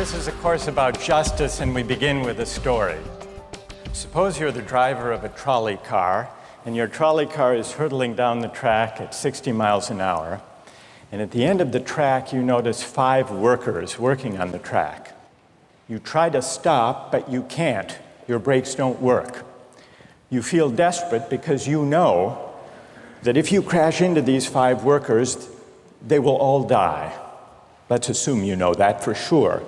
This is a course about justice, and we begin with a story. Suppose you're the driver of a trolley car, and your trolley car is hurtling down the track at 60 miles an hour. And at the end of the track, you notice 5 workers working on the track. You try to stop, but you can't. Your brakes don't work. You feel desperate because you know that if you crash into these 5 workers, they will all die. Let's assume you know that for sure.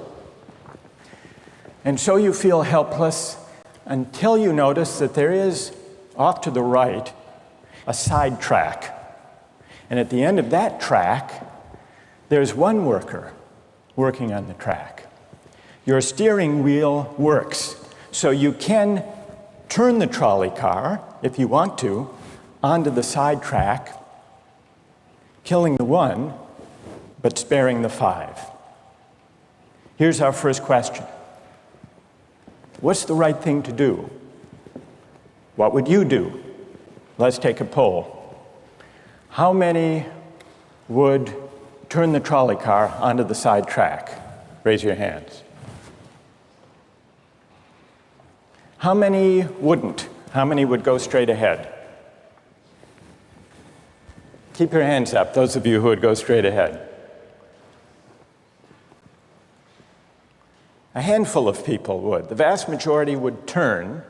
And so you feel helpless until you notice that there is, off to the right, a side track. And at the end of that track, there's one worker working on the track. Your steering wheel works, so you can turn the trolley car, if you want to, onto the side track, killing the one, but sparing the 5. Here's our first question. What's the right thing to do? What would you do? Let's take a poll. How many would turn the trolley car onto the side track? Raise your hands. How many wouldn't? How many would go straight ahead? Keep your hands up, those of you who would go straight ahead. A handful of people would. The vast majority would turn.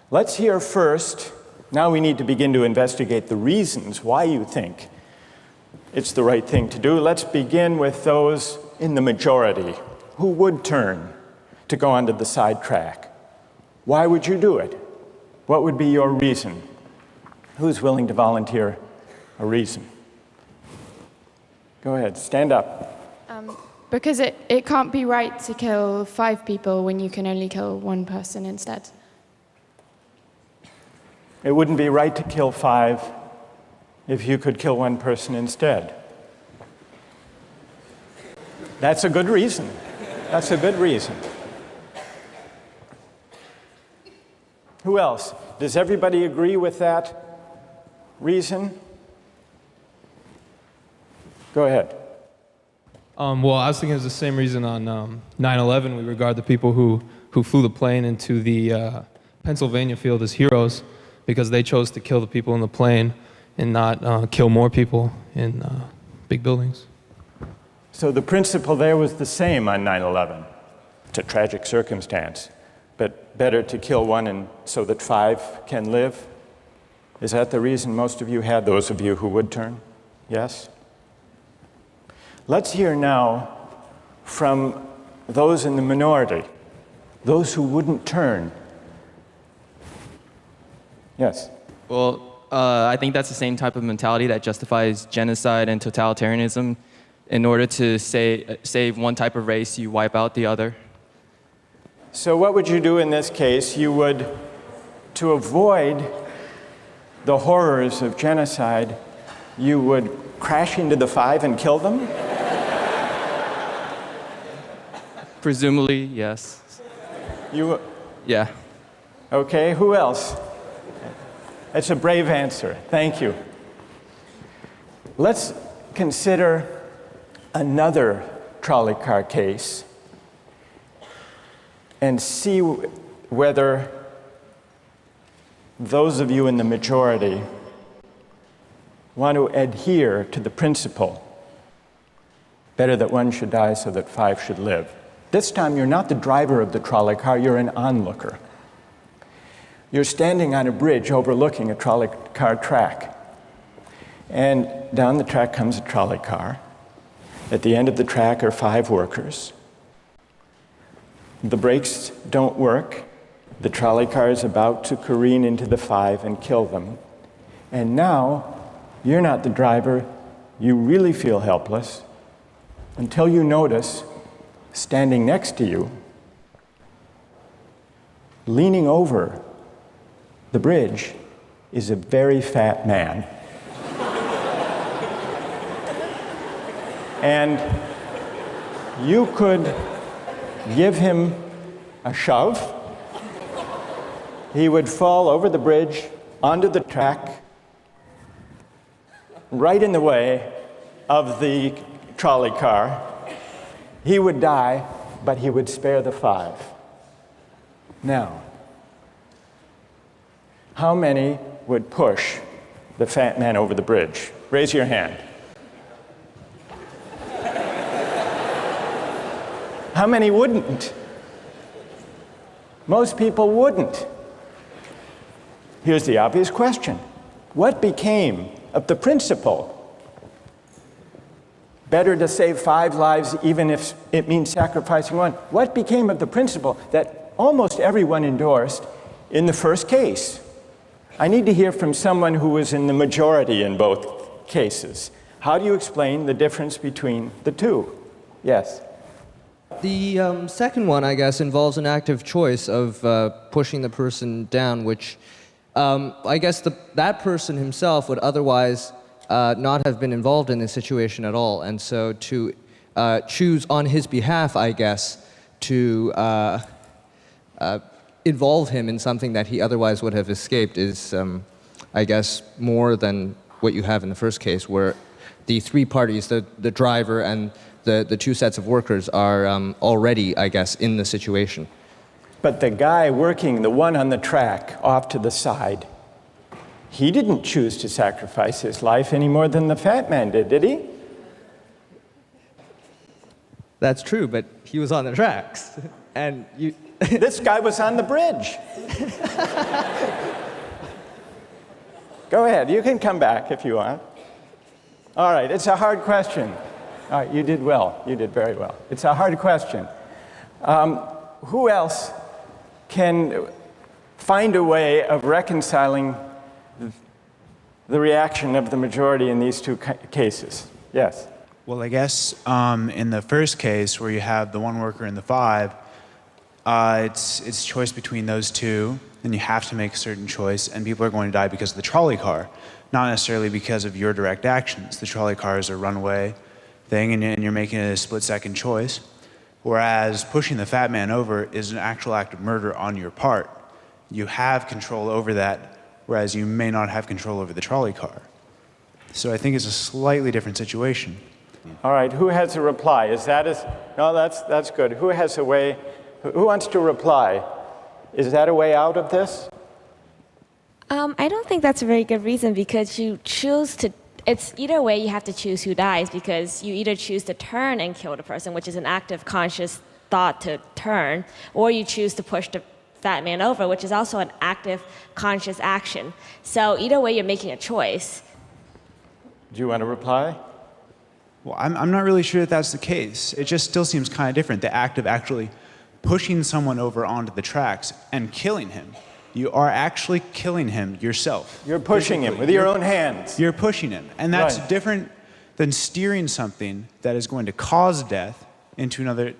Let's hear first. Now we need to begin to investigate the reasons why you think it's the right thing to do. Let's begin with those in the majority who would turn to go onto the side track. Why would you do it? What would be your reason? Who's willing to volunteer a reason? Go ahead, stand up. Because it can't be right to kill 5 people when you can only kill 1 person instead. It wouldn't be right to kill 5 if you could kill 1 person instead. That's a good reason. That's a good reason. Who else? Does everybody agree with that reason? Go ahead. Well, I was thinking it's the same reason on 9/11. We regard the people who flew the plane into the Pennsylvania field as heroes because they chose to kill the people in the plane and not kill more people in big buildings. So the principle there was the same on 9/11. It's a tragic circumstance, but better to kill 1 and so that 5 can live? Is that the reason most of you had, those of you who would turn? Yes? Let's hear now from those in the minority, those who wouldn't turn. Yes? Well, I think that's the same type of mentality that justifies genocide and totalitarianism. In order to save one type of race, you wipe out the other. So what would you do in this case? You would, to avoid the horrors of genocide, you would crash into the 5 and kill them? Presumably, yes. Yeah. Okay, who else? That's a brave answer. Thank you. Let's consider another trolley car case and see whether those of you in the majority want to adhere to the principle, better that 1 should die so that 5 should live. This time you're not the driver of the trolley car, you're an onlooker. You're standing on a bridge overlooking a trolley car track. And down the track comes a trolley car. At the end of the track are 5 workers. The brakes don't work. The trolley car is about to careen into the 5 and kill them. And now, you're not the driver. You really feel helpless until you notice, standing next to you, leaning over the bridge, is a very fat man. And you could give him a shove. He would fall over the bridge, onto the track, right in the way of the trolley car. He would die, but he would spare the 5. Now, how many would push the fat man over the bridge? Raise your hand. How many wouldn't? Most people wouldn't. Here's the obvious question. What became of the principle? Better to save 5 lives even if it means sacrificing 1. What became of the principle that almost everyone endorsed in the first case? I need to hear from someone who was in the majority in both cases. How do you explain the difference between the two? Yes? The second one, I guess, involves an active choice of pushing the person down, which I guess that person himself would otherwise not have been involved in this situation at all. And so to choose on his behalf, I guess, to involve him in something that he otherwise would have escaped is, I guess, more than what you have in the first case, where the 3 parties, the driver and the 2 sets of workers, are already, I guess, in the situation. But the guy working, the one on the track off to the side, he didn't choose to sacrifice his life any more than the fat man did he? That's true, but he was on the tracks. And you... This guy was on the bridge. Go ahead, you can come back if you want. All right, it's a hard question. All right, you did well. You did very well. It's a hard question. Who else can find a way of reconciling the reaction of the majority in these 2 cases? Yes? Well, I guess in the first case, where you have the 1 worker and the 5, it's choice between those 2, and you have to make a certain choice, and people are going to die because of the trolley car, not necessarily because of your direct actions. The trolley car is a runaway thing, and you're making a split-second choice, whereas pushing the fat man over is an actual act of murder on your part. You have control over that, whereas you may not have control over the trolley car. So I think it's a slightly different situation. All right, who has a reply? No, that's good. Who has a way, who wants to reply? Is that a way out of this? I don't think that's a very good reason, because you choose to, it's either way you have to choose who dies, because you either choose to turn and kill the person, which is an active conscious thought to turn, or you choose to push the fat man over, which is also an active conscious action. So either way you're making a choice. Do you want to reply? Well, I'm not really sure that that's the case. It just still seems kind of different, the act of actually pushing someone over onto the tracks and killing him. You are actually killing him yourself. You're pushing him with your own hands. You're pushing him. And that's Right. different than steering something that is going to cause death into another.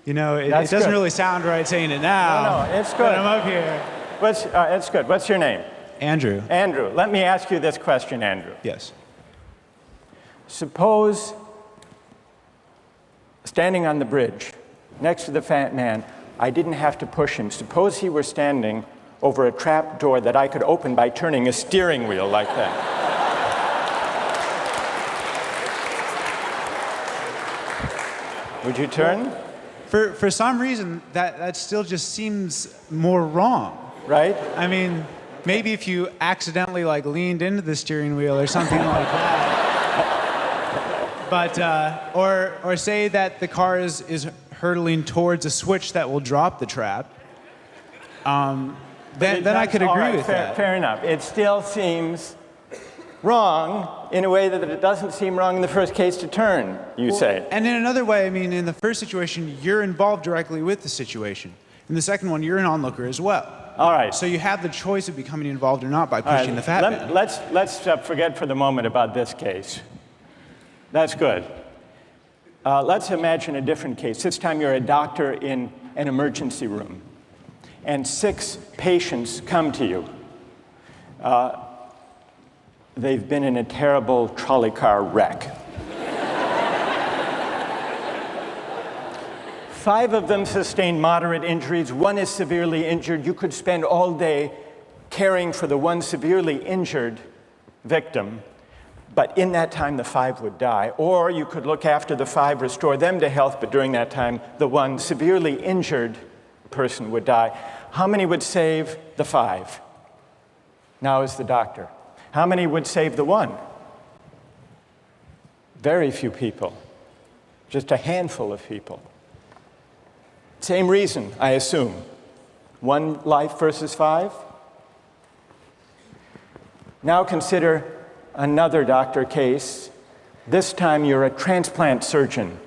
You know, it doesn't good. really sound right saying it now. No, it's good. But I'm up here. It's good. What's your name? Andrew. Andrew. Let me ask you this question, Andrew. Yes. Suppose standing on the bridge next to the fat man, I didn't have to push him. Suppose he were standing over a trap door that I could open by turning a steering wheel like that. Would you turn? For some reason, that still just seems more wrong. Right? I mean, maybe if you accidentally leaned into the steering wheel or something like that. But or say that the car is hurtling towards a switch that will drop the trap. Then I could agree with that. Fair enough. It still seems wrong in a way that it doesn't seem wrong in the first case to turn, you say. And in another way, I mean, in the first situation, you're involved directly with the situation. In the second one, you're an onlooker as well. All right. So you have the choice of becoming involved or not by pushing the fat man. Let's forget for the moment about this case. That's good. Let's imagine a different case. This time you're a doctor in an emergency room, and 6 patients come to you. They've been in a terrible trolley car wreck. 5 of them sustained moderate injuries. 1 is severely injured. You could spend all day caring for the 1 severely injured victim. but in that time the 5 would die. Or you could look after the 5, restore them to health, but during that time the 1 severely injured person would die. How many would save the 5? Now is the doctor. How many would save the 1? Very few people. Just a handful of people. Same reason, I assume. 1 life versus 5? Now consider another doctor case. This time you're a transplant surgeon,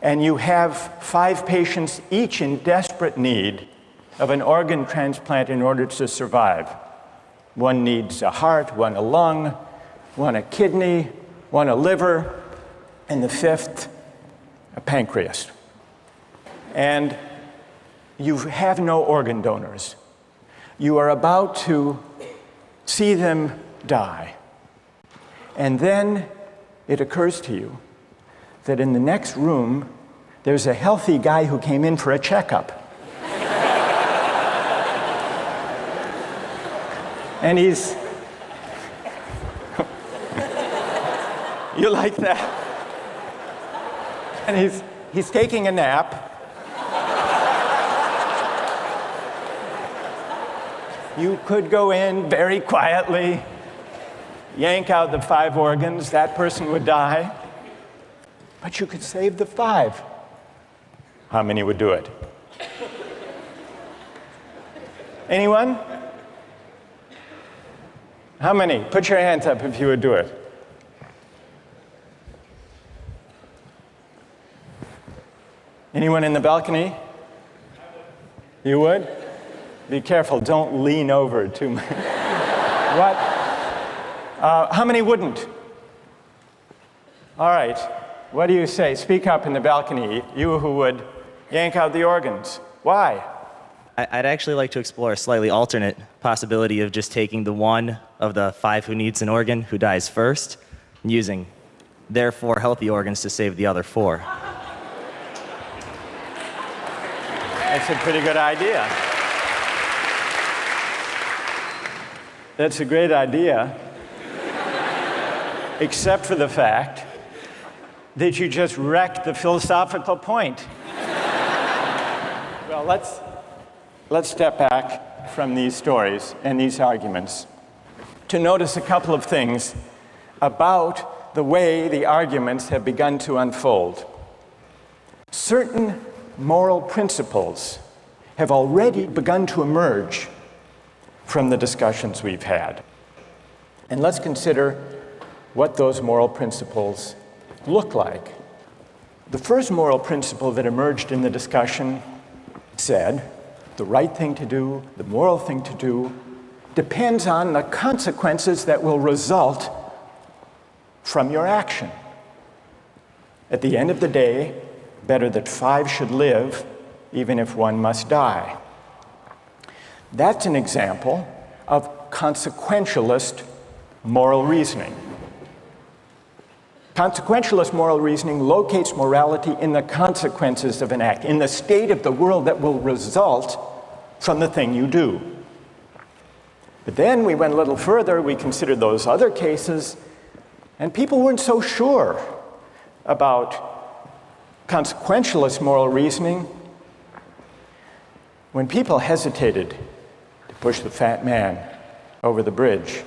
and you have 5 patients, each in desperate need of an organ transplant in order to survive. 1 needs a heart, 1 a lung, 1 a kidney, 1 a liver, and the 5th, a pancreas. And you have no organ donors. You are about to see them die. And then it occurs to you that in the next room, there's a healthy guy who came in for a checkup. And he's... You like that? And he's taking a nap. You could go in very quietly, yank out the 5 organs, that person would die, but you could save the 5. How many would do it? Anyone? How many? Put your hands up if you would do it. Anyone in the balcony? You would? Be careful, don't lean over too much. What? How many wouldn't? All right, what do you say? Speak up in the balcony, you who would yank out the organs. Why? I'd actually like to explore a slightly alternate possibility of just taking the 1 of the 5 who needs an organ who dies first, and using their 4 healthy organs to save the other 4. That's a pretty good idea. That's a great idea, except for the fact that you just wrecked the philosophical point. Well, let's step back from these stories and these arguments to notice a couple of things about the way the arguments have begun to unfold. Certain moral principles have already begun to emerge from the discussions we've had. And let's consider what those moral principles look like. The first moral principle that emerged in the discussion said, the right thing to do, the moral thing to do, depends on the consequences that will result from your action. At the end of the day, better that 5 should live, even if 1 must die. That's an example of consequentialist moral reasoning. Consequentialist moral reasoning locates morality in the consequences of an act, in the state of the world that will result from the thing you do. But then we went a little further, we considered those other cases, and people weren't so sure about consequentialist moral reasoning. When people hesitated to push the fat man over the bridge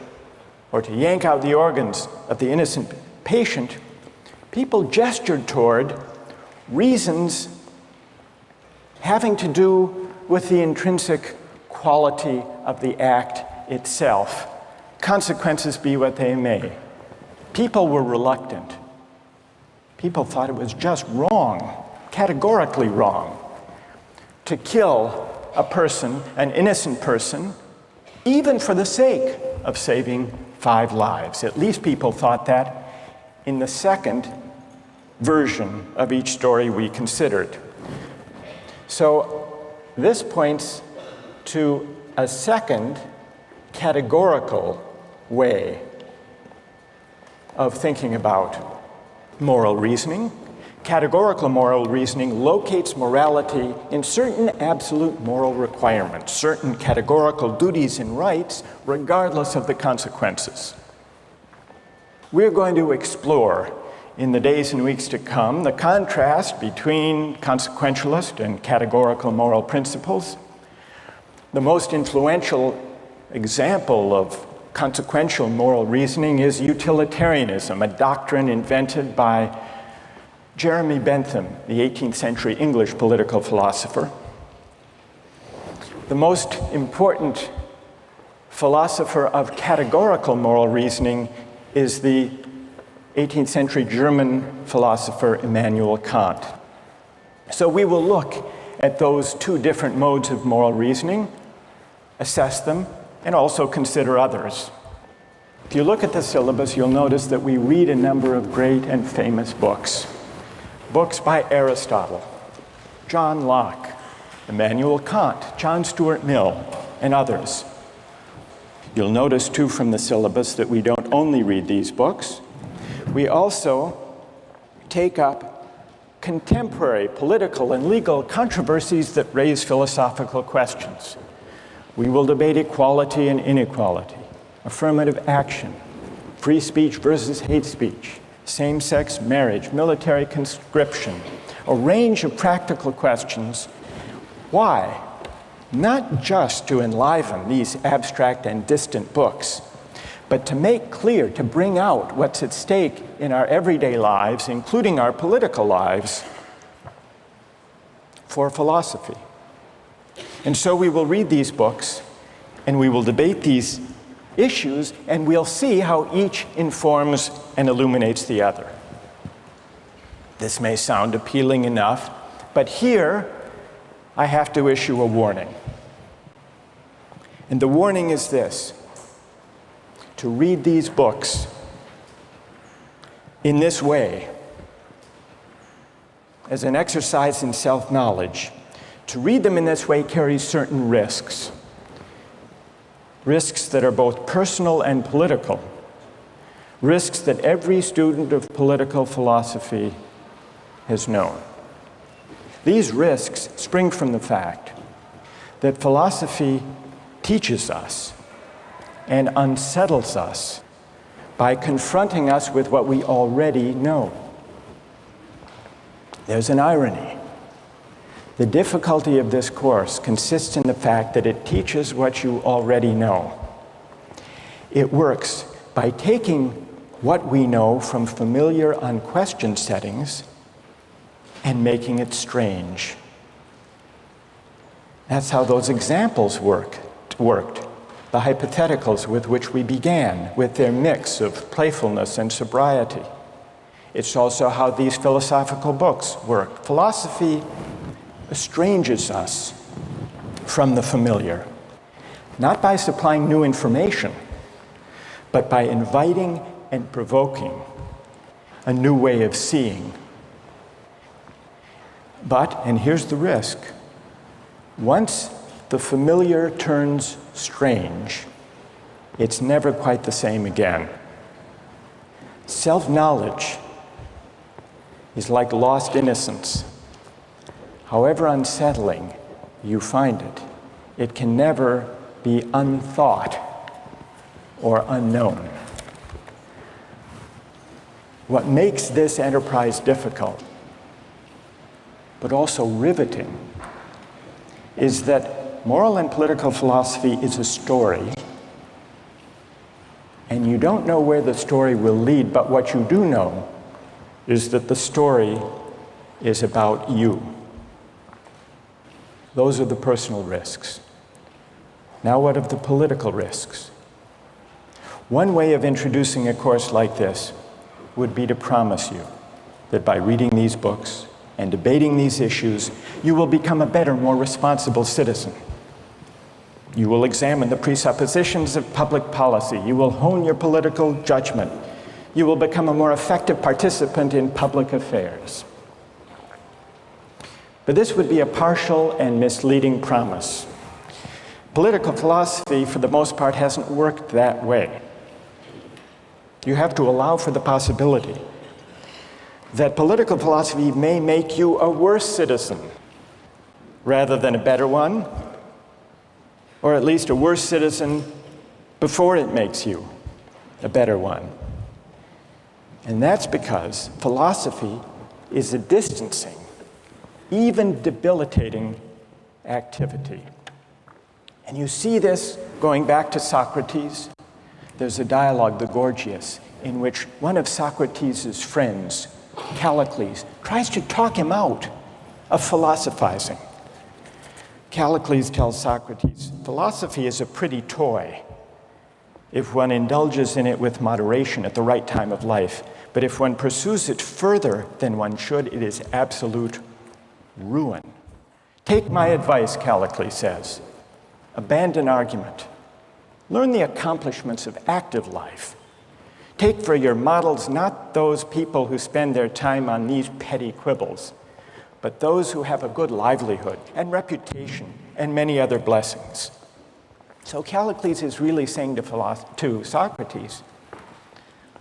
or to yank out the organs of the innocent patient, people gestured toward reasons having to do with the intrinsic quality of the act itself. Consequences be what they may. People were reluctant. People thought it was just wrong, categorically wrong, to kill a person, an innocent person, even for the sake of saving 5 lives. At least people thought that in the second version of each story we considered. So this points to a second categorical way of thinking about moral reasoning. Categorical moral reasoning locates morality in certain absolute moral requirements, certain categorical duties and rights, regardless of the consequences. we're going to explore in the days and weeks to come the contrast between consequentialist and categorical moral principles. The most influential example of consequential moral reasoning is utilitarianism, a doctrine invented by Jeremy Bentham, the 18th century English political philosopher. The most important philosopher of categorical moral reasoning is the 18th century German philosopher Immanuel Kant. So we will look at those two different modes of moral reasoning, assess them, and also consider others. If you look at the syllabus, you'll notice that we read a number of great and famous books. Books by Aristotle, John Locke, Immanuel Kant, John Stuart Mill, and others. You'll notice, too, from the syllabus that we don't only read these books, we also take up contemporary political and legal controversies that raise philosophical questions. We will debate equality and inequality, affirmative action, free speech versus hate speech, same-sex marriage, military conscription, a range of practical questions. Why? Not just to enliven these abstract and distant books, but to make clear, to bring out what's at stake in our everyday lives, including our political lives, for philosophy. And so we will read these books, and we will debate these issues, and we'll see how each informs and illuminates the other. This may sound appealing enough, but here I have to issue a warning. And the warning is this: to read these books in this way, as an exercise in self-knowledge, to read them in this way carries certain risks. Risks that are both personal and political. Risks that every student of political philosophy has known. These risks spring from the fact that philosophy teaches us and unsettles us by confronting us with what we already know. There's an irony. The difficulty of this course consists in the fact that it teaches what you already know. It works by taking what we know from familiar, unquestioned settings and making it strange. That's how those examples worked. The hypotheticals with which we began, with their mix of playfulness and sobriety. It's also how these philosophical books work. Philosophy estranges us from the familiar, not by supplying new information, but by inviting and provoking a new way of seeing. But, and here's the risk, once the familiar turns strange, it's never quite the same again. Self-knowledge is like lost innocence. However unsettling you find it, it can never be unthought or unknown. What makes this enterprise difficult, but also riveting, is that moral and political philosophy is a story, and you don't know where the story will lead, but what you do know is that the story is about you. Those are the personal risks. Now what of the political risks? One way of introducing a course like this would be to promise you that by reading these books and debating these issues, you will become a better, more responsible citizen. You will examine the presuppositions of public policy. You will hone your political judgment. You will become a more effective participant in public affairs. But this would be a partial and misleading promise. Political philosophy, for the most part, hasn't worked that way. You have to allow for the possibility that political philosophy may make you a worse citizen rather than a better one, or at least a worse citizen before it makes you a better one. And that's because philosophy is a distancing, even debilitating activity. And you see this going back to Socrates. There's a dialogue, the Gorgias, in which one of Socrates' friends, Callicles, tries to talk him out of philosophizing. Callicles tells Socrates, philosophy is a pretty toy if one indulges in it with moderation at the right time of life. But if one pursues it further than one should, it is absolute ruin. Take my advice, Callicles says. Abandon argument. Learn the accomplishments of active life. Take for your models not those people who spend their time on these petty quibbles, but those who have a good livelihood and reputation and many other blessings. So Callicles is really saying to Socrates,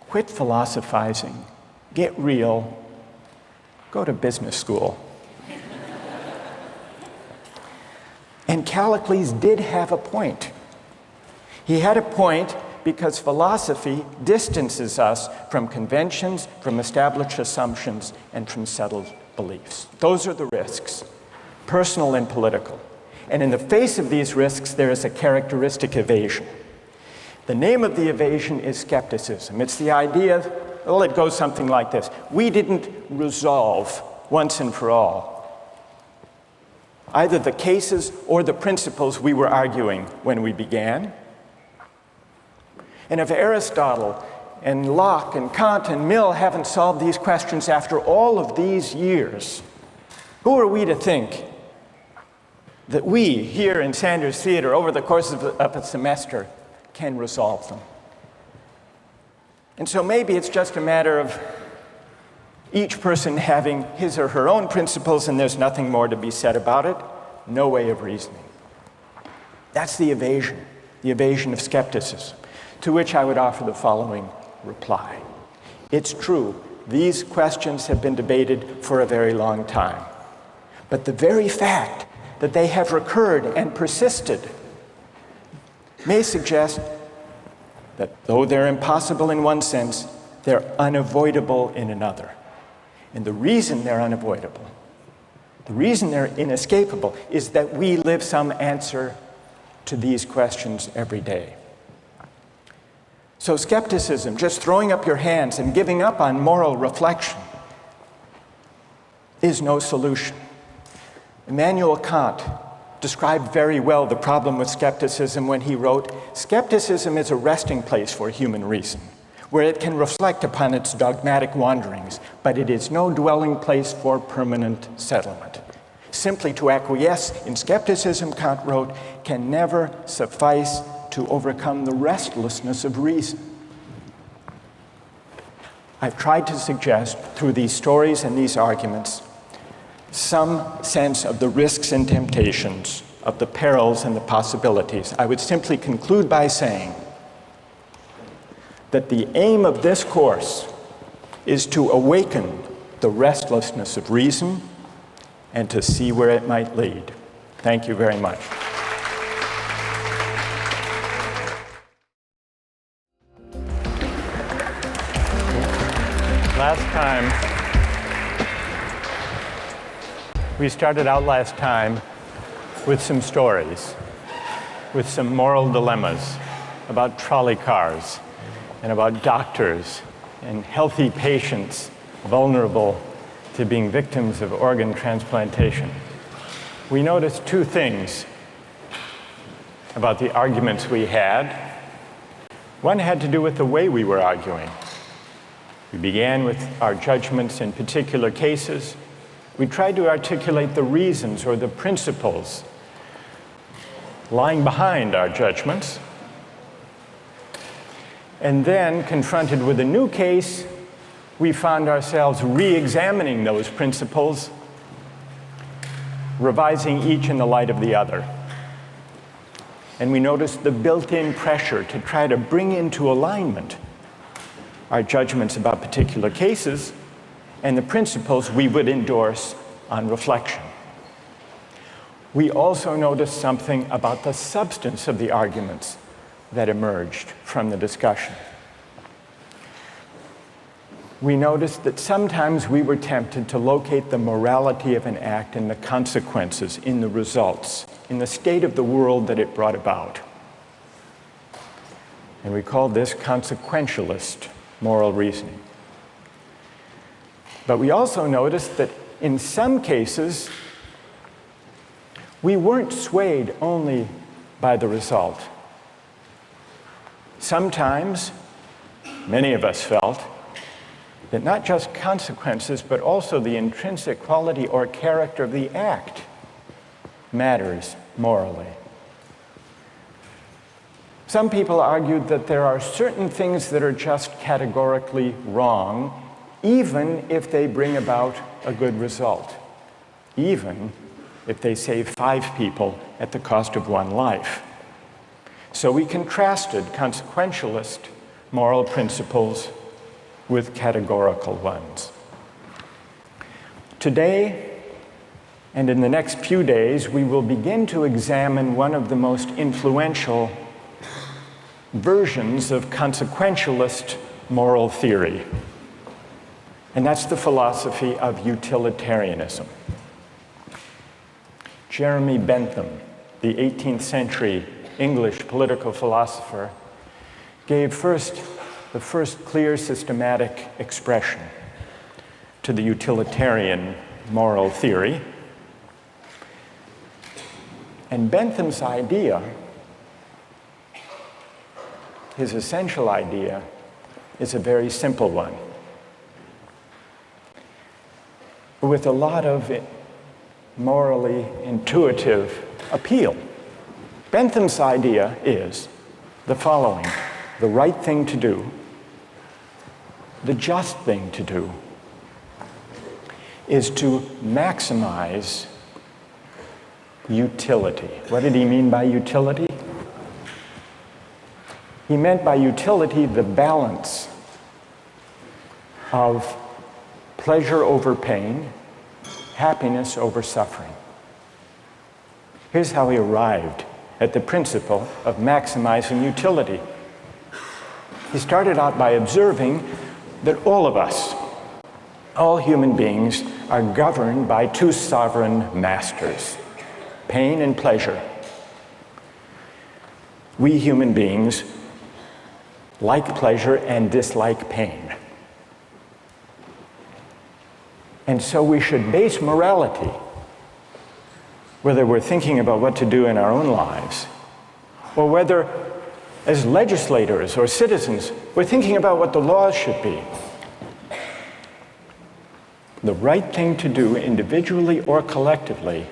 quit philosophizing, get real, go to business school. And Callicles did have a point. He had a point because philosophy distances us from conventions, from established assumptions, and from settled beliefs. Those are the risks, personal and political. And in the face of these risks, there is a characteristic evasion. The name of the evasion is skepticism. It's the idea, well, it goes something like this. We didn't resolve once and for all either the cases or the principles we were arguing when we began. And if Aristotle and Locke and Kant and Mill haven't solved these questions after all of these years, who are we to think that we here in Sanders Theatre over the course of a semester can resolve them? And so maybe it's just a matter of each person having his or her own principles and there's nothing more to be said about it. No way of reasoning. That's the evasion of skepticism, to which I would offer the following reply. It's true, these questions have been debated for a very long time. But the very fact that they have recurred and persisted may suggest that though they're impossible in one sense, they're unavoidable in another. And the reason they're unavoidable, the reason they're inescapable, is that we live some answer to these questions every day. So skepticism, just throwing up your hands and giving up on moral reflection, is no solution. Immanuel Kant described very well the problem with skepticism when he wrote, "Skepticism is a resting place for human reason, where it can reflect upon its dogmatic wanderings, but it is no dwelling place for permanent settlement. Simply to acquiesce in skepticism," Kant wrote, "can never suffice to overcome the restlessness of reason." I've tried to suggest through these stories and these arguments some sense of the risks and temptations, of the perils and the possibilities. I would simply conclude by saying that the aim of this course is to awaken the restlessness of reason and to see where it might lead. Thank you very much. Last time, we started out last time with some stories, with some moral dilemmas about trolley cars and about doctors and healthy patients vulnerable to being victims of organ transplantation. We noticed two things about the arguments we had. One had to do with the way we were arguing. We began with our judgments in particular cases. We tried to articulate the reasons or the principles lying behind our judgments. And then, confronted with a new case, we found ourselves re-examining those principles, revising each in the light of the other. And we noticed the built-in pressure to try to bring into alignment our judgments about particular cases and the principles we would endorse on reflection. We also noticed something about the substance of the arguments that emerged from the discussion. we noticed that sometimes we were tempted to locate the morality of an act in the consequences, in the results, in the state of the world that it brought about. And we called this consequentialist moral reasoning. But we also noticed that in some cases, we weren't swayed only by the result. Sometimes, many of us felt that not just consequences, but also the intrinsic quality or character of the act matters morally. Some people argued that there are certain things that are just categorically wrong, even if they bring about a good result, even if they save 5 people at the cost of 1 life. So we contrasted consequentialist moral principles with categorical ones. Today, and in the next few days, we will begin to examine one of the most influential versions of consequentialist moral theory, and that's the philosophy of utilitarianism. Jeremy Bentham, the 18th century English political philosopher, gave the first clear systematic expression to the utilitarian moral theory. And Bentham's idea, his essential idea, is a very simple one, with a lot of morally intuitive appeal. Bentham's idea is the following: the right thing to do, the just thing to do, is to maximize utility. What did he mean by utility? He meant by utility the balance of pleasure over pain, happiness over suffering. Here's how he arrived at the principle of maximizing utility. He started out by observing that all of us, all human beings, are governed by 2 sovereign masters, pain and pleasure. We human beings like pleasure and dislike pain. And so we should base morality, whether we're thinking about what to do in our own lives, or whether as legislators or citizens we're thinking about what the laws should be. The right thing to do individually or collectively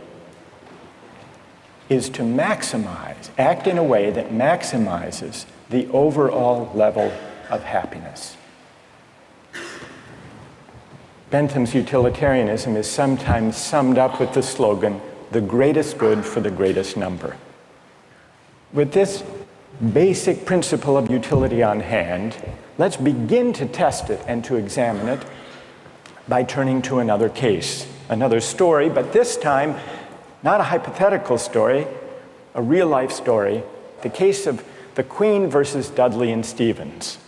is to maximize, act in a way that maximizes the overall level of happiness. Bentham's utilitarianism is sometimes summed up with the slogan, "the greatest good for the greatest number." With this basic principle of utility on hand, let's begin to test it and to examine it by turning to another case, another story, but this time not a hypothetical story, a real-life story, the case of the Queen versus Dudley and Stevens.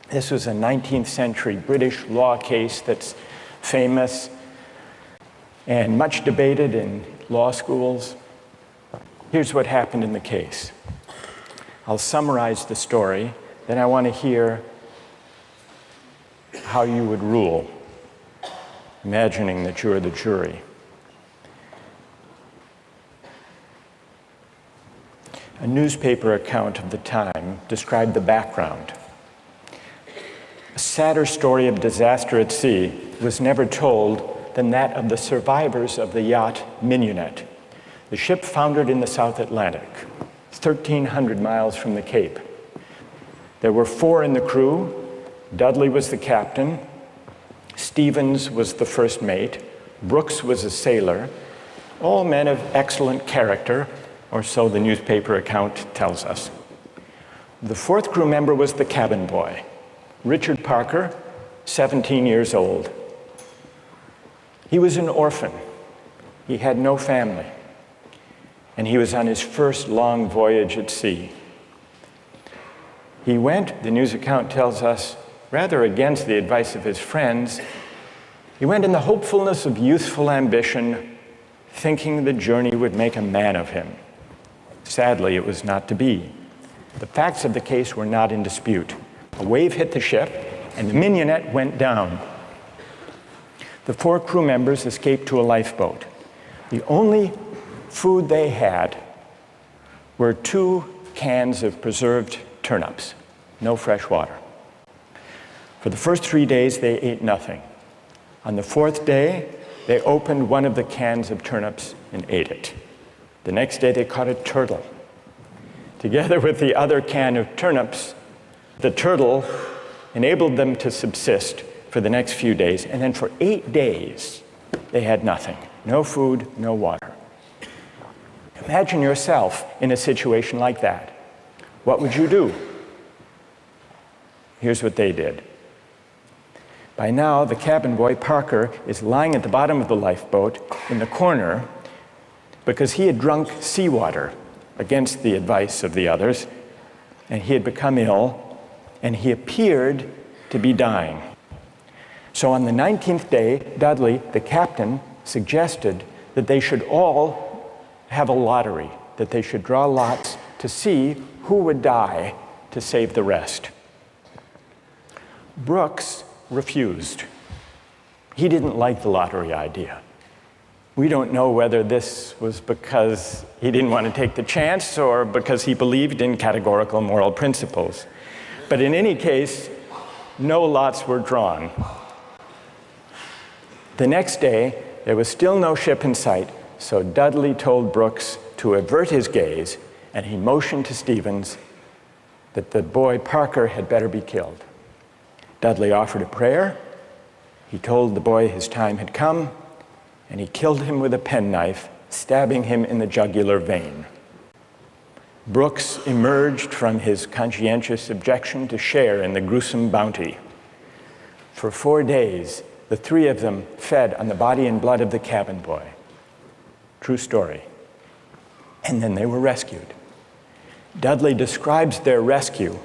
This was a 19th century British law case that's famous and much debated in law schools. Here's what happened in the case. I'll summarize the story, then I want to hear how you would rule, imagining that you are the jury. A newspaper account of the time described the background. A sadder story of disaster at sea was never told than that of the survivors of the yacht Mignonette. The ship foundered in the South Atlantic, 1,300 miles from the Cape. There were 4 in the crew. Dudley was the captain, Stevens was the first mate, Brooks was a sailor, all men of excellent character, or so the newspaper account tells us. The 4th crew member was the cabin boy, Richard Parker, 17 years old. He was an orphan. He had no family, and he was on his first long voyage at sea. He went, the news account tells us, rather against the advice of his friends, he went in the hopefulness of youthful ambition, thinking the journey would make a man of him. Sadly, it was not to be. The facts of the case were not in dispute. A wave hit the ship, and the mignonette went down. The 4 crew members escaped to a lifeboat. The only food they had were 2 cans of preserved turnips, no fresh water. For the first 3 days, they ate nothing. On the 4th day, they opened one of the cans of turnips and ate it. The next day, they caught a turtle. Together with the other can of turnips, the turtle enabled them to subsist for the next few days. And then for 8 days, they had nothing. No food, no water. Imagine yourself in a situation like that. What would you do? Here's what they did. By now, the cabin boy, Parker, is lying at the bottom of the lifeboat in the corner because he had drunk seawater against the advice of the others, and he had become ill, and he appeared to be dying. So on the 19th day, Dudley, the captain, suggested that they should all have a lottery, that they should draw lots to see who would die to save the rest. Brooks refused. He didn't like the lottery idea. We don't know whether this was because he didn't want to take the chance or because he believed in categorical moral principles. But in any case, no lots were drawn. The next day, there was still no ship in sight, so Dudley told Brooks to avert his gaze, and he motioned to Stevens that the boy Parker had better be killed. Dudley offered a prayer. He told the boy his time had come, and he killed him with a penknife, stabbing him in the jugular vein. Brooks emerged from his conscientious objection to share in the gruesome bounty. For 4 days, the 3 of them fed on the body and blood of the cabin boy. True story. And then they were rescued. Dudley describes their rescue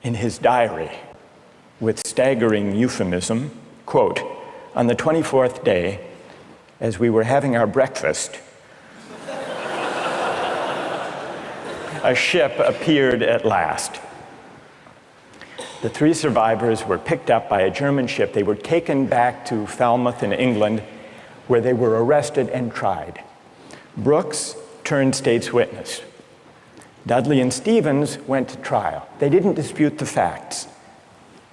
in his diary with staggering euphemism, quote, "On the 24th day, as we were having our breakfast, a ship appeared at last. The 3 survivors were picked up by a German ship. They were taken back to Falmouth in England, where they were arrested and tried. Brooks turned state's witness. Dudley and Stevens went to trial. They didn't dispute the facts.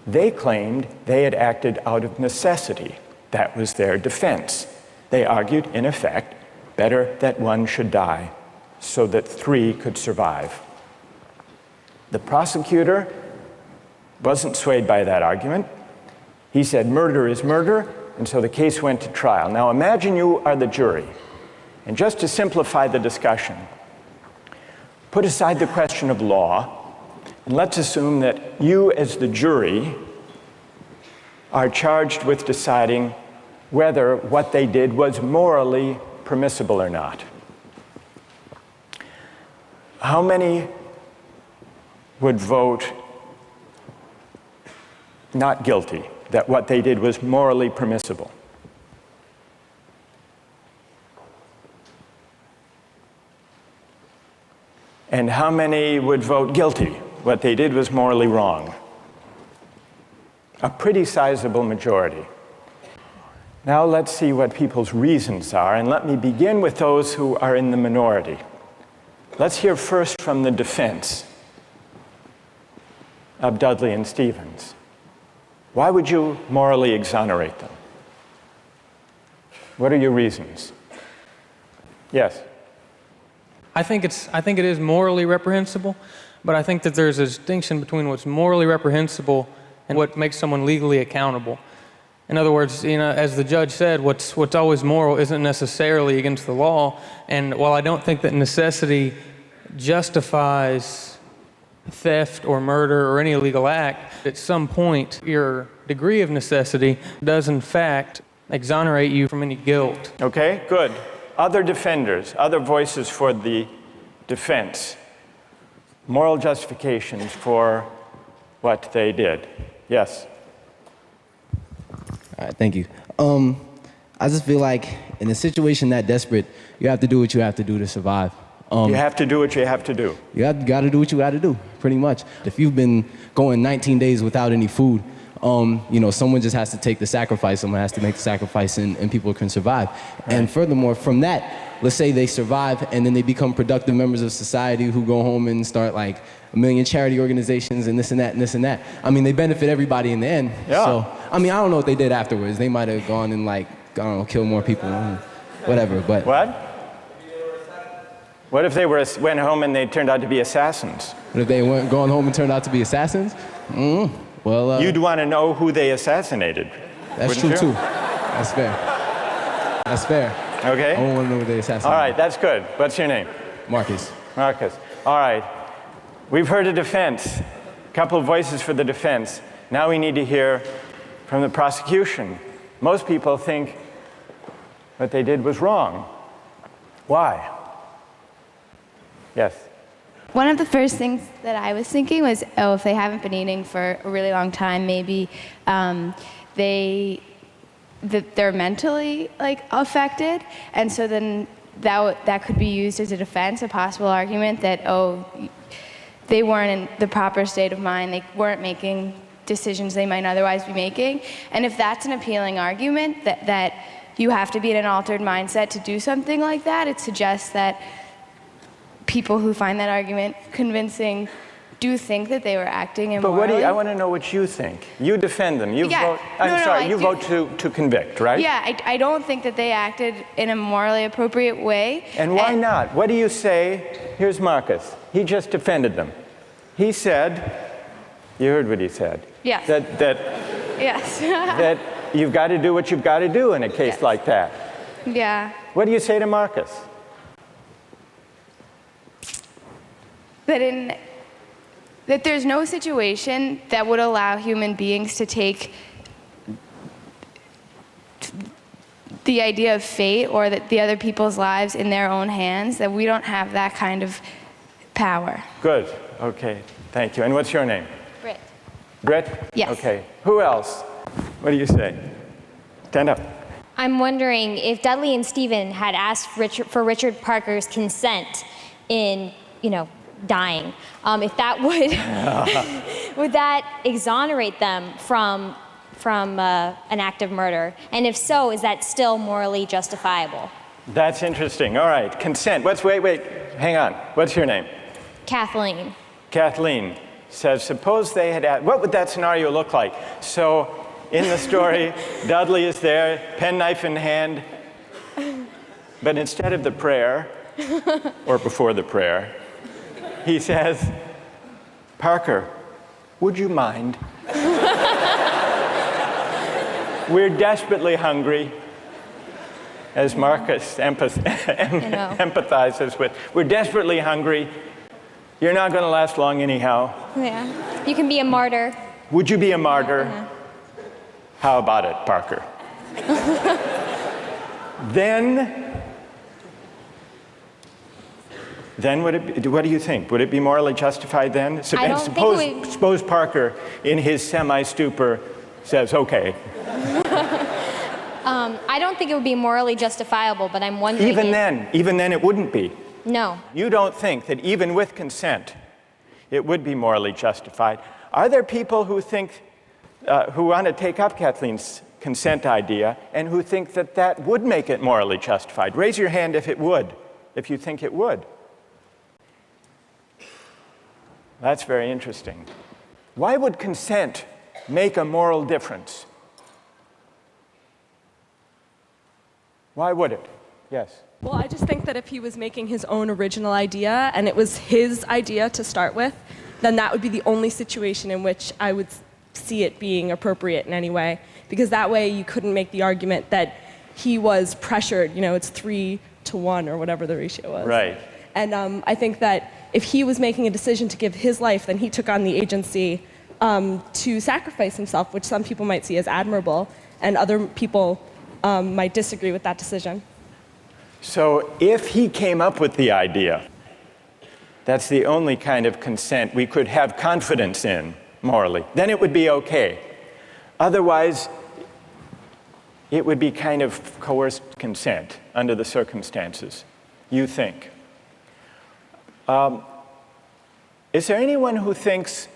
They claimed they had acted out of necessity. That was their defense. They argued, in effect, better that one should die so that 3 could survive. The prosecutor wasn't swayed by that argument. He said murder is murder, and so the case went to trial. Now imagine you are the jury, and just to simplify the discussion, put aside the question of law, and let's assume that you as the jury are charged with deciding whether what they did was morally permissible or not. How many would vote not guilty, that what they did was morally permissible? And how many would vote guilty, what they did was morally wrong? A pretty sizable majority. Now let's see what people's reasons are, and let me begin with those who are in the minority. Let's hear first from the defense of Dudley and Stevens. Why would you morally exonerate them? What are your reasons? Yes? I think it is morally reprehensible, but I think that there's a distinction between what's morally reprehensible and what makes someone legally accountable. In other words, as the judge said, what's always moral isn't necessarily against the law. And while I don't think that necessity justifies theft or murder or any illegal act, at some point your degree of necessity does in fact exonerate you from any guilt. Okay, good. Other defenders, other voices for the defense, moral justifications for what they did. Yes? All right, thank you. I just feel like in a situation that desperate, you have to do what you have to do to survive. You have to do what you have to do. You got to do what you got to do, pretty much. If you've been going 19 days without any food, someone just has to take the sacrifice. Someone has to make the sacrifice, and people can survive. Right. And furthermore, from that, let's say they survive, and then they become productive members of society who go home and start like a million charity organizations and this and that and this and that. I mean, they benefit everybody in the end. Yeah. So, I mean, I don't know what they did afterwards. They might have gone and like, I don't know, kill more people, whatever. But what? What if they went home and they turned out to be assassins? What if they went gone home and turned out to be assassins? Well, you'd want to know who they assassinated. That's true too. That's fair. That's fair. Okay. I want to know who they assassinated. All right, that's good. What's your name? Marcus. Marcus. All right. We've heard a defense. A couple of voices for the defense. Now we need to hear from the prosecution. Most people think what they did was wrong. Why? Yes. One of the first things that I was thinking was, if they haven't been eating for a really long time, maybe they're mentally affected, and so then that could be used as a defense, a possible argument that they weren't in the proper state of mind, they weren't making decisions they might otherwise be making, and if that's an appealing argument that you have to be in an altered mindset to do something like that, it suggests that people who find that argument convincing do think that they were acting immorally. But I want to know what you think. You defend them. You vote. You vote to convict, right? Yeah, I don't think that they acted in a morally appropriate way. And why not? What do you say? Here's Marcus. He just defended them. He said, you heard what he said. Yes. Yes. That you've got to do what you've got to do in a case like that. Yeah. What do you say to Marcus? That there's no situation that would allow human beings to take the idea of fate or that the other people's lives in their own hands, that we don't have that kind of power. Good. Okay. Thank you. And what's your name? Britt. Britt? Yes. Okay. Who else? What do you say? Stand up. I'm wondering if Dudley and Stephen had asked for Richard Parker's consent in, dying, if that would that exonerate them from an act of murder? And if so, is that still morally justifiable? That's interesting. All right, consent. Wait, hang on. What's your name? Kathleen. Kathleen says, suppose they had asked, what would that scenario look like? So in the story, Dudley is there, penknife in hand, but instead of the prayer, or before the prayer, he says, Parker, would you mind? We're desperately hungry, as Marcus empathizes with. We're desperately hungry. You're not going to last long anyhow. Yeah. You can be a martyr. Would you be a martyr? Yeah. How about it, Parker? Then what do you think? Would it be morally justified then? Suppose Parker, in his semi-stupor, says, okay. I don't think it would be morally justifiable, but I'm wondering. Even then it wouldn't be. No. You don't think that even with consent, it would be morally justified. Are there people who think, who want to take up Kathleen's consent idea and who think that that would make it morally justified? Raise your hand if it would, if you think it would. That's very interesting. Why would consent make a moral difference? Why would it? Yes. Well, I just think that if he was making his own original idea and it was his idea to start with, then that would be the only situation in which I would see it being appropriate in any way. Because that way you couldn't make the argument that he was pressured, it's 3-to-1 or whatever the ratio was. Right. And I think that if he was making a decision to give his life, then he took on the agency to sacrifice himself, which some people might see as admirable, and other people might disagree with that decision. So if he came up with the idea, that's the only kind of consent we could have confidence in. morally. Then it would be okay. Otherwise, it would be kind of coerced consent under the circumstances, you think. Is there anyone who thinks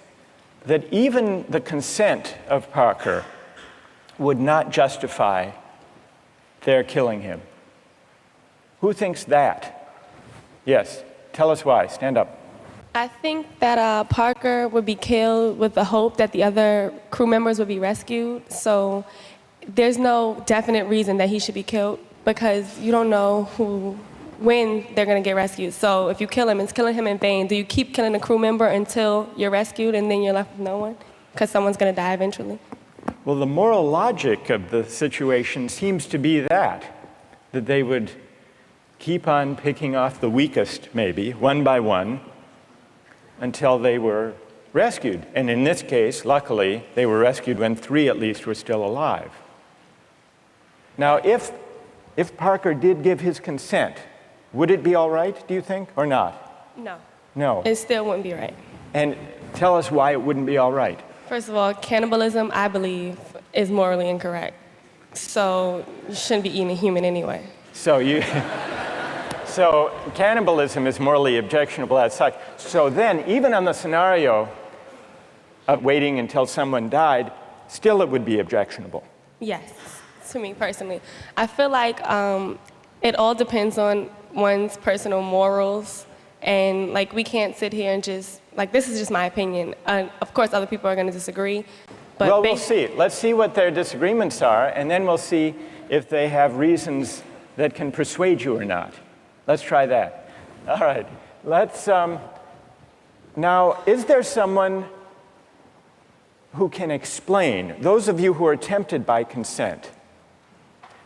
that even the consent of Parker would not justify their killing him? Who thinks that? Yes, tell us why. Stand up. I think that Parker would be killed with the hope that the other crew members would be rescued. So there's no definite reason that he should be killed because you don't know when they're going to get rescued. So if you kill him, it's killing him in vain. Do you keep killing a crew member until you're rescued and then you're left with no one? Because someone's going to die eventually. Well, the moral logic of the situation seems to be that they would keep on picking off the weakest, maybe, one by one, until they were rescued. And in this case, luckily, they were rescued when 3 at least were still alive. Now, if Parker did give his consent, would it be all right, do you think, or not? No. No. It still wouldn't be right. And tell us why it wouldn't be all right. First of all, cannibalism, I believe, is morally incorrect. So you shouldn't be eating a human anyway. So cannibalism is morally objectionable as such. So then, even on the scenario of waiting until someone died, still it would be objectionable. Yes, to me personally. I feel like it all depends on one's personal morals, and like we can't sit here and just, like this is just my opinion. Of course, other people are going to disagree. But well, we'll see. Let's see what their disagreements are, and then we'll see if they have reasons that can persuade you or not. Let's try that. All right. Let's, now, is there someone who can explain, those of you who are tempted by consent,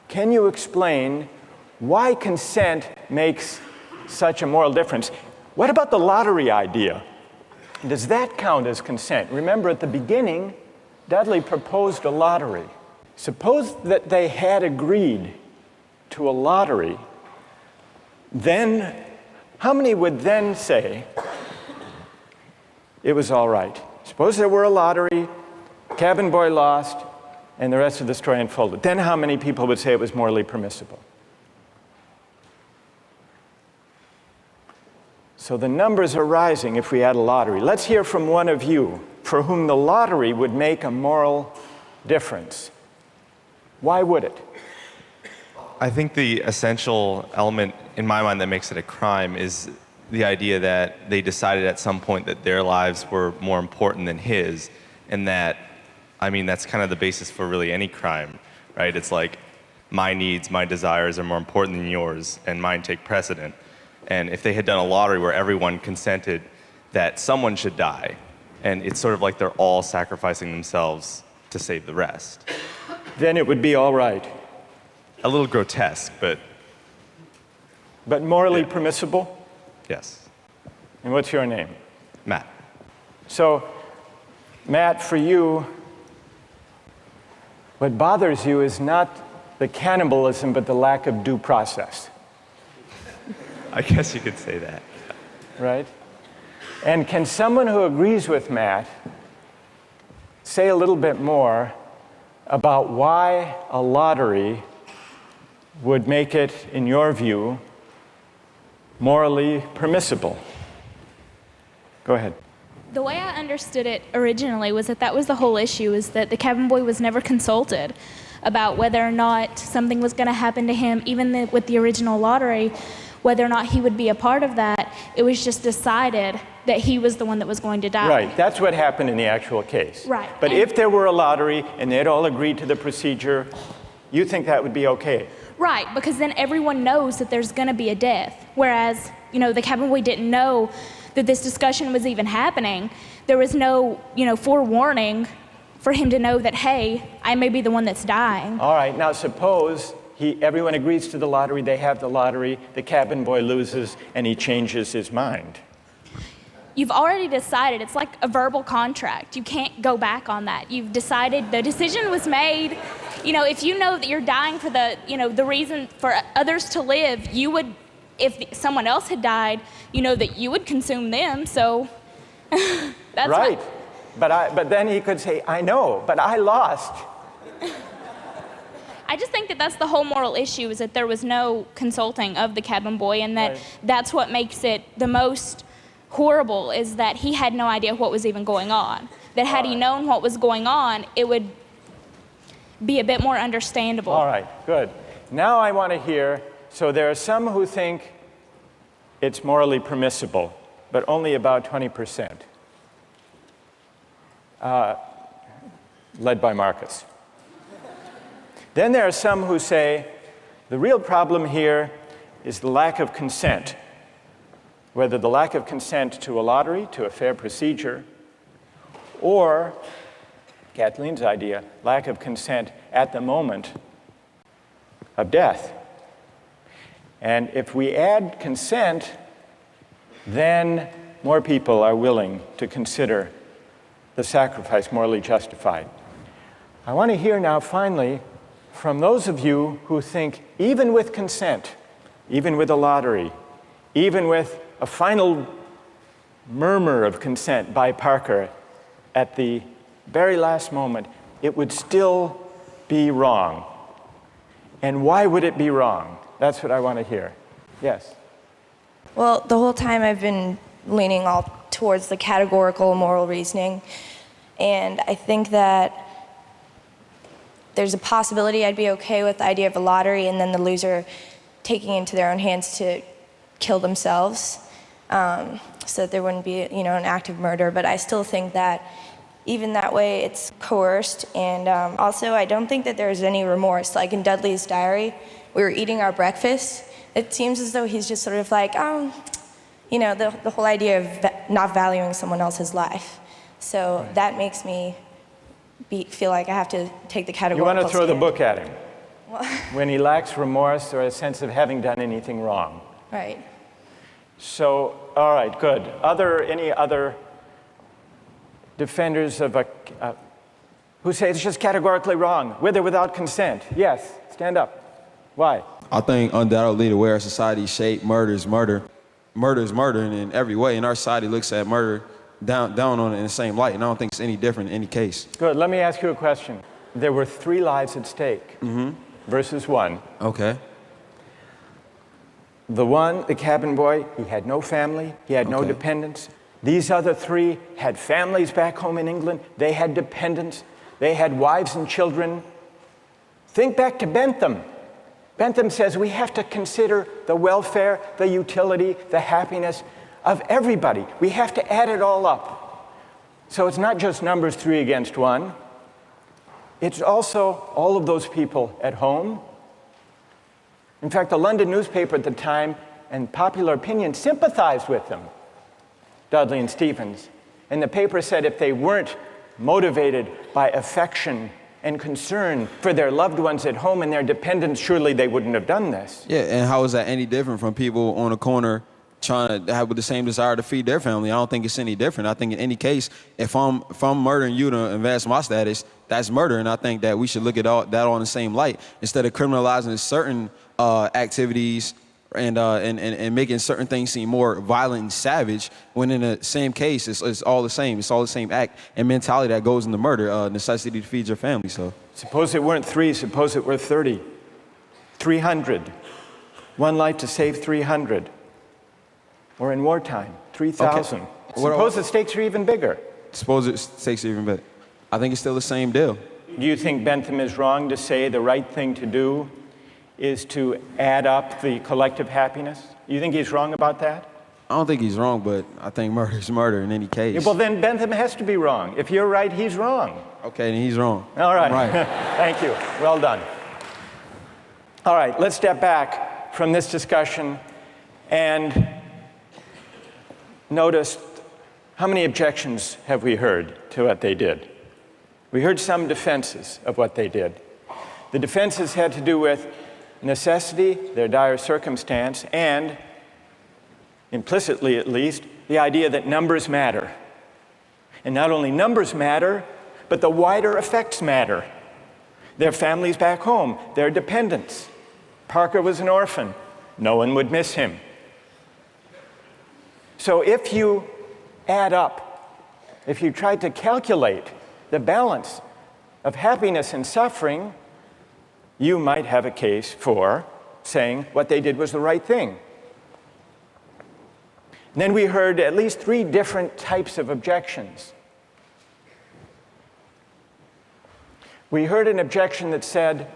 can you explain why consent makes such a moral difference? What about the lottery idea? Does that count as consent? Remember, at the beginning, Dudley proposed a lottery. Suppose that they had agreed to a lottery, then how many would then say it was all right? Suppose there were a lottery, cabin boy lost, and the rest of the story unfolded. Then how many people would say it was morally permissible? So the numbers are rising if we had a lottery. Let's hear from one of you for whom the lottery would make a moral difference. Why would it? I think the essential element in my mind that makes it a crime is the idea that they decided at some point that their lives were more important than his, and that, I mean, that's kind of the basis for really any crime, right? It's like my needs, my desires are more important than yours, and mine take precedent. And if they had done a lottery where everyone consented that someone should die, and it's sort of like they're all sacrificing themselves to save the rest, then it would be all right. A little grotesque, but morally permissible? Yes. And what's your name? Matt. So, Matt, for you, what bothers you is not the cannibalism, but the lack of due process. I guess you could say that. Right? And can someone who agrees with Matt say a little bit more about why a lottery would make it, in your view, morally permissible? Go ahead. The way I understood it originally was that was the whole issue, is that the cabin boy was never consulted about whether or not something was going to happen to him, even with the original lottery, whether or not he would be a part of that. It was just decided that he was the one that was going to die. Right, that's what happened in the actual case. Right. But if there were a lottery and they'd all agreed to the procedure, you think that would be okay? Right, because then everyone knows that there's going to be a death. Whereas, the cabin boy didn't know that this discussion was even happening. There was no, forewarning for him to know that, hey, I may be the one that's dying. All right, now suppose everyone agrees to the lottery, they have the lottery, the cabin boy loses, and he changes his mind. You've already decided. It's like a verbal contract. You can't go back on that. You've decided, the decision was made. If you know that you're dying for the reason for others to live, you would, if someone else had died, that you would consume them. So that's right. But then he could say, I know, but I lost. I just think that that's the whole moral issue, is that there was no consulting of the cabin boy, and that that's what makes it the most horrible, is that he had no idea what was even going on. That had he known what was going on, it would be a bit more understandable. All right, good. Now I want to hear, so there are some who think it's morally permissible, but only about 20%, led by Marcus. Then there are some who say the real problem here is the lack of consent, whether the lack of consent to a lottery, to a fair procedure, or, Kathleen's idea, lack of consent at the moment of death. And if we add consent, then more people are willing to consider the sacrifice morally justified. I want to hear now, finally, from those of you who think even with consent, even with a lottery, even with a final murmur of consent by Parker at the very last moment, it would still be wrong. And why would it be wrong? That's what I want to hear. Yes? Well, the whole time I've been leaning all towards the categorical moral reasoning. And I think that there's a possibility I'd be okay with the idea of a lottery and then the loser taking it into their own hands to kill themselves, so that there wouldn't be, an act of murder. But I still think that even that way it's coerced. And also I don't think that there's any remorse. Like in Dudley's diary, we were eating our breakfast. It seems as though he's just sort of like, the whole idea of not valuing someone else's life. So that makes me feel like I have to take the categorical. You want to throw the stand. book at him when he lacks remorse or a sense of having done anything wrong. Right. So, all right, good. Any other defenders of who say it's just categorically wrong, with or without consent? Yes, stand up. Why? I think undoubtedly the way our society is shaped, murder is murder. Murder is murder in every way, and our society looks at murder down on it in the same light, and I don't think it's any different in any case. Good. Let me ask you a question. There were 3 lives at stake versus 1. Okay. The cabin boy, he had no family, he had no dependents. These other 3 had families back home in England, they had dependents, they had wives and children. Think back to Bentham. Bentham says we have to consider the welfare, the utility, the happiness of everybody. We have to add it all up. So it's not just numbers 3 against 1. It's also all of those people at home. In fact, the London newspaper at the time and popular opinion sympathized with them, Dudley and Stevens. And the paper said if they weren't motivated by affection and concern for their loved ones at home and their dependents, surely they wouldn't have done this. Yeah, and how is that any different from people on a corner trying to have the same desire to feed their family? I don't think it's any different. I think in any case, if I'm murdering you to advance my status, that's murder, and I think that we should look at that all in the same light instead of criminalizing certain activities and making certain things seem more violent and savage. When in the same case, it's all the same. It's all the same act and mentality that goes into murder, necessity to feed your family. So suppose it weren't 3. Suppose it were 30, 300. 1 life to save 300. Or in wartime, 3,000. Okay. Suppose the stakes are even bigger. Suppose the stakes are even bigger. I think it's still the same deal. Do you think Bentham is wrong to say the right thing to do is to add up the collective happiness? You think he's wrong about that? I don't think he's wrong, but I think murder is murder in any case. Yeah, well, then Bentham has to be wrong. If you're right, he's wrong. Okay, then he's wrong. All right. Right. Thank you. Well done. All right, let's step back from this discussion and notice how many objections have we heard to what they did. We heard some defenses of what they did. The defenses had to do with necessity, their dire circumstance, and, implicitly at least, the idea that numbers matter. And not only numbers matter, but the wider effects matter. Their families back home, their dependents. Parker was an orphan. No one would miss him. So if you add up if you tried to calculate the balance of happiness and suffering, you might have a case for saying what they did was the right thing. And then we heard at least 3 different types of objections. We heard an objection that said,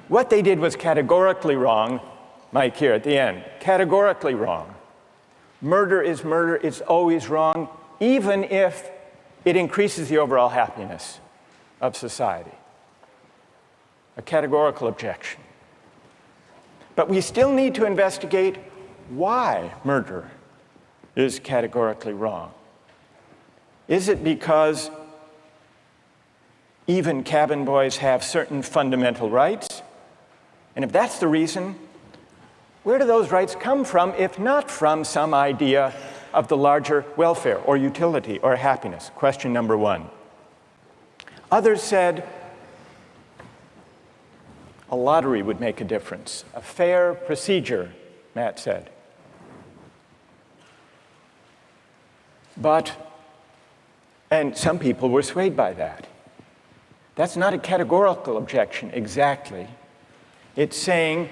what they did was categorically wrong. Mike here at the end, categorically wrong. Murder is murder, it's always wrong, even if it increases the overall happiness of society. A categorical objection. But we still need to investigate why murder is categorically wrong. Is it because even cabin boys have certain fundamental rights? And if that's the reason, where do those rights come from, if not from some idea of the larger welfare or utility or happiness? Question number 1. Others said a lottery would make a difference, a fair procedure, Matt said. And some people were swayed by that. That's not a categorical objection exactly. It's saying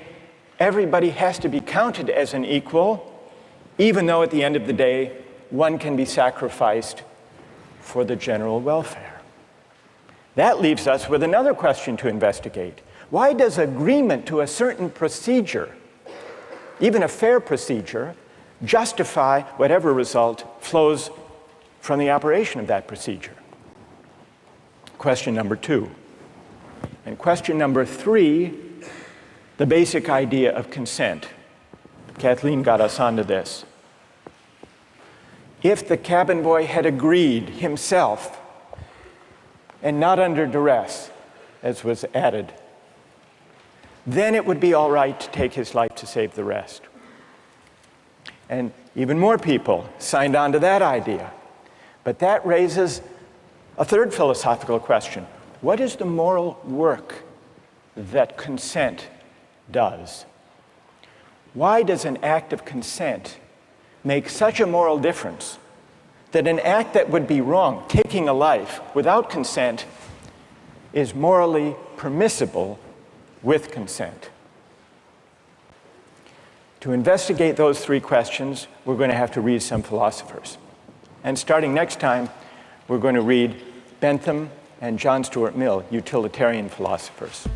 everybody has to be counted as an equal, even though at the end of the day, one can be sacrificed for the general welfare. That leaves us with another question to investigate. Why does agreement to a certain procedure, even a fair procedure, justify whatever result flows from the operation of that procedure? Question number 2. And question number 3, the basic idea of consent. Kathleen got us onto this. If the cabin boy had agreed himself, and not under duress, as was added, then it would be all right to take his life to save the rest. And even more people signed on to that idea. But that raises a third philosophical question. What is the moral work that consent does? Why does an act of consent make such a moral difference that an act that would be wrong, taking a life without consent, is morally permissible with consent? To investigate those 3 questions, we're going to have to read some philosophers. And starting next time, we're going to read Bentham and John Stuart Mill, utilitarian philosophers.